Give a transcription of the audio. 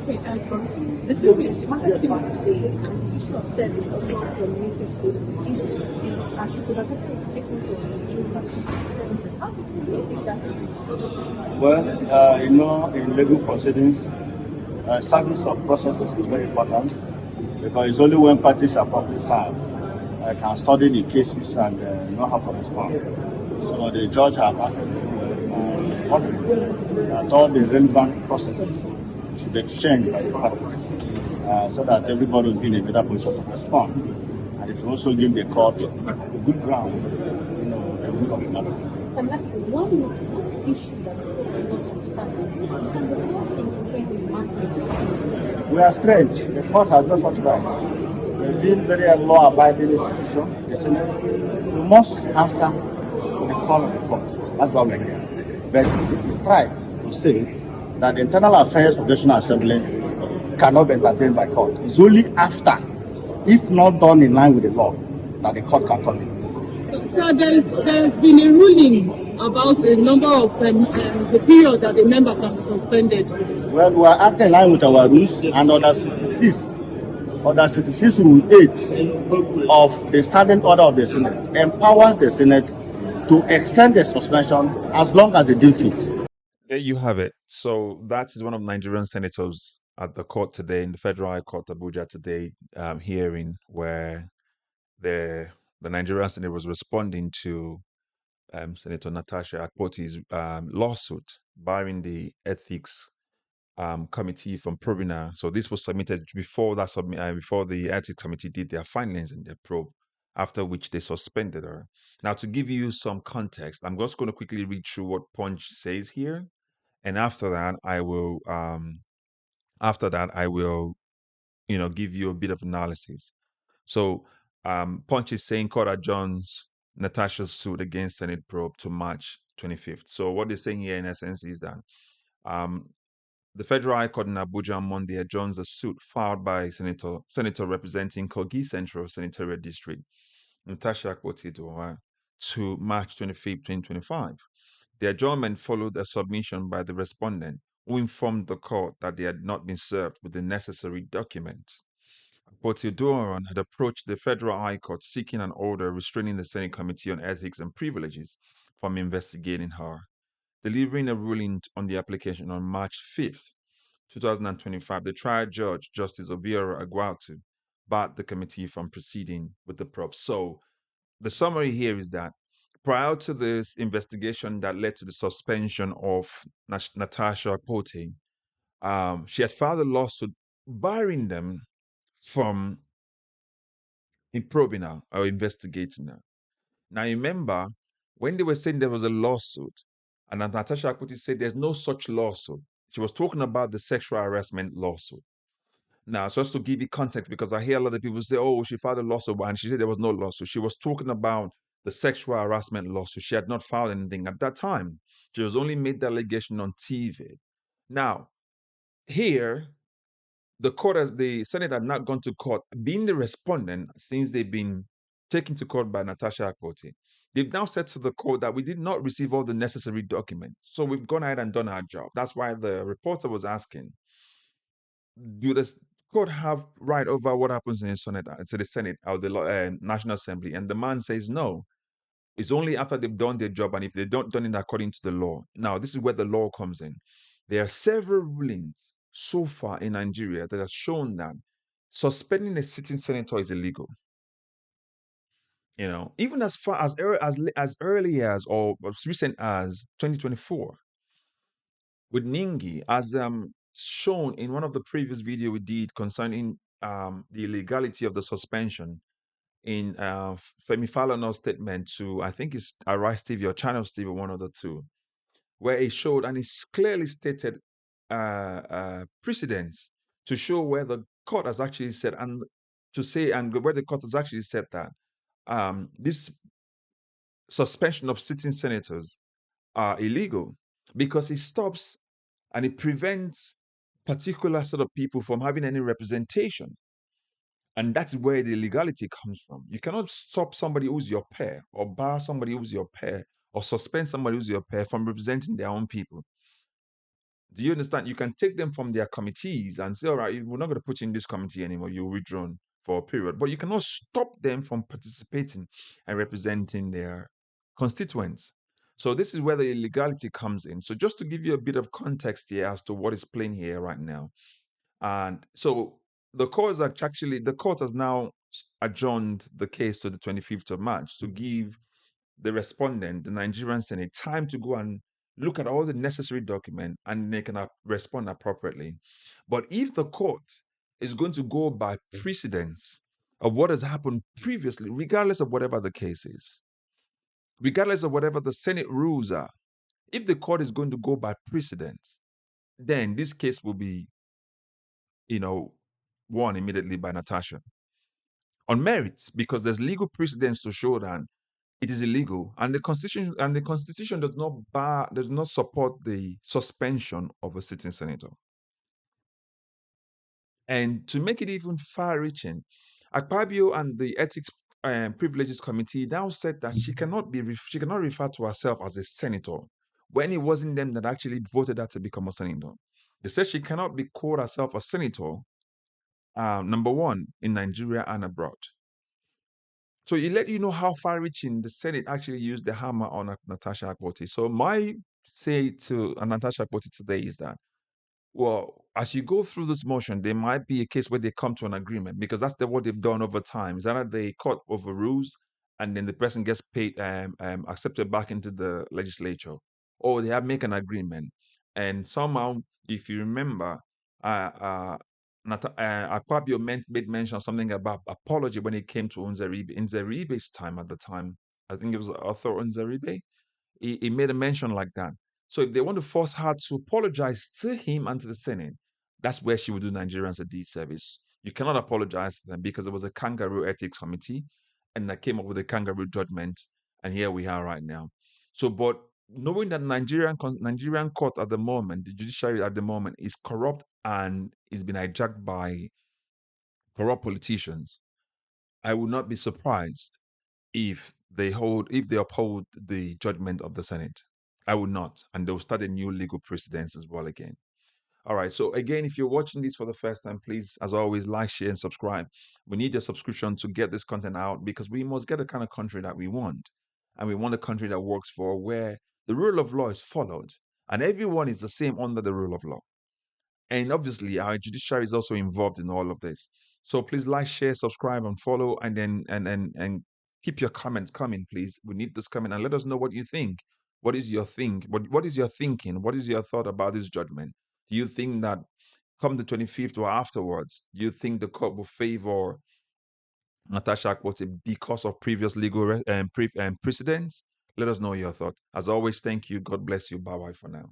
Okay, this is the matter came up today, and the issue of service also related to those proceedings. And so that is seeking to withdraw that suspension. How does it think that is? Well, in legal proceedings, service of processes is very important because it's only when parties are properly served can study the cases and know how to respond. So the judge has that all the relevant processes should exchange by the parties so that everybody will be in a better position to respond. And it will also give the court a good ground, So lastly, one issue that we want to understand is, can the court interfere with matters? We are strange. The court has not such right. We've been very law-abiding institution, the Senate. We must answer the call of the court. That's why we're here. But it is right to say that the internal affairs of the National Assembly cannot be entertained by court. It's only after, if not done in line with the law, that the court can come in. So there's been a ruling about the number of the period that the member can be suspended. Well, we are acting in line with our rules and Order 66 Rule 8 of the Standing Order of the Senate empowers the Senate to extend the suspension as long as they deem fit. There you have it. So that is one of Nigerian senators at the court today, in the Federal High Court, Abuja today, hearing where the Nigerian Senate was responding to Senator Natasha Akpoti's lawsuit barring the ethics committee from probing her. So this was submitted before before the ethics committee did their findings in their probe, after which they suspended her. Now, to give you some context, I'm just going to quickly read through what Punch says here, and after that, I will give you a bit of analysis. So Punch is saying court adjourns Natasha's suit against Senate probe to March 25th. So what they're saying here in essence is that the Federal High Court in Abuja on Monday adjourns the suit filed by Senator representing Kogi Central Senatorial District, Natasha Akpoti to March 25th, 2025. The adjournment followed a submission by the respondent, who informed the court that they had not been served with the necessary documents. Akpoti had approached the Federal High Court seeking an order restraining the Senate Committee on Ethics and Privileges from investigating her. Delivering a ruling on the application on March 5th, 2025, the trial judge, Justice Obiora Agwatu, barred the committee from proceeding with the probe. So the summary here is that prior to this investigation that led to the suspension of Natasha Akpoti, she had filed a lawsuit barring them from probing her or investigating her. Now, remember, when they were saying there was a lawsuit, and Natasha Akpoti said there's no such lawsuit, she was talking about the sexual harassment lawsuit. Now, just to give you context, because I hear a lot of people say, oh, she filed a lawsuit, and she said there was no lawsuit. She was talking about the sexual harassment lawsuit. She had not filed anything at that time. She was only made the allegation on TV. Now, here, the Senate had not gone to court, being the respondent, since they've been taken to court by Natasha Akpoti. They've now said to the court that we did not receive all the necessary documents. So we've gone ahead and done our job. That's why the reporter was asking, do the court have right over what happens in the Senate or the National Assembly? And the man says no. It's only after they've done their job, and if they don't done it according to the law. Now, this is where the law comes in. There are several rulings so far in Nigeria that have shown that suspending a sitting senator is illegal. Even as far as early as or as recent as 2024, with Ningi, as shown in one of the previous video we did concerning the legality of the suspension in Femi Falona's statement to, I think it's Arise TV or Channel TV, one of the two, where it showed and it's clearly stated precedents to show where the court has actually said where the court has actually said that this suspension of sitting senators are illegal because it stops and it prevents particular sort of people from having any representation. And that's where the legality comes from. You cannot stop somebody who's your peer, or bar somebody who's your peer, or suspend somebody who's your peer from representing their own people. Do you understand? You can take them from their committees and say, all right, we're not going to put you in this committee anymore. You're withdrawn for a period. But you cannot stop them from participating and representing their constituents. So this is where the illegality comes in. So just to give you a bit of context here as to what is playing here right now. And so the court has now adjourned the case to the 25th of March to give the respondent, the Nigerian Senate, time to go and look at all the necessary documents and they can respond appropriately. But if the court is going to go by precedence of what has happened previously, regardless of whatever the case is, regardless of whatever the Senate rules are, if the court is going to go by precedence, then this case will be, won immediately by Natasha on merits because there's legal precedence to show that it is illegal, and the constitution does not support the suspension of a sitting senator. And to make it even far-reaching, Akpabio and the Ethics Privileges Committee now said that she cannot refer to herself as a senator when it wasn't them that actually voted her to become a senator. They said she cannot be called herself a senator, number one, in Nigeria and abroad. So it let you know how far-reaching the Senate actually used the hammer on Natasha Akpoti. So my say to Natasha Akpoti today is that, well, as you go through this motion, there might be a case where they come to an agreement because that's what they've done over time. Is that the court overrules and then the person gets paid, accepted back into the legislature, or they have make an agreement, and somehow, if you remember, Akpabio made mention of something about apology when it came to Nzeribe's time at the time. I think it was Arthur Nzeribe. He made a mention like that. So if they want to force her to apologize to him and to the Senate, that's where she would do Nigerians a disservice. You cannot apologize to them because it was a kangaroo ethics committee and that came up with a kangaroo judgment. And here we are right now. So, but knowing that Nigerian court at the moment, the judiciary at the moment is corrupt and is being hijacked by corrupt politicians, I would not be surprised if they uphold the judgment of the Senate. I would not, and they'll start a new legal precedence as well again. All right. So again, if you're watching this for the first time, please, as always, like, share, and subscribe. We need your subscription to get this content out because we must get the kind of country that we want, and we want a country that works for where the rule of law is followed and everyone is the same under the rule of law. And obviously, our judiciary is also involved in all of this. So please like, share, subscribe, and follow, and then and keep your comments coming, please. We need this coming, and let us know what you think. What is your what is your thinking? What is your thought about this judgment? Do you think that come the 25th or afterwards, do you think the court will favor Natasha Akpoti because of previous legal precedents? Let us know your thought. As always, thank you. God bless you. Bye bye for now.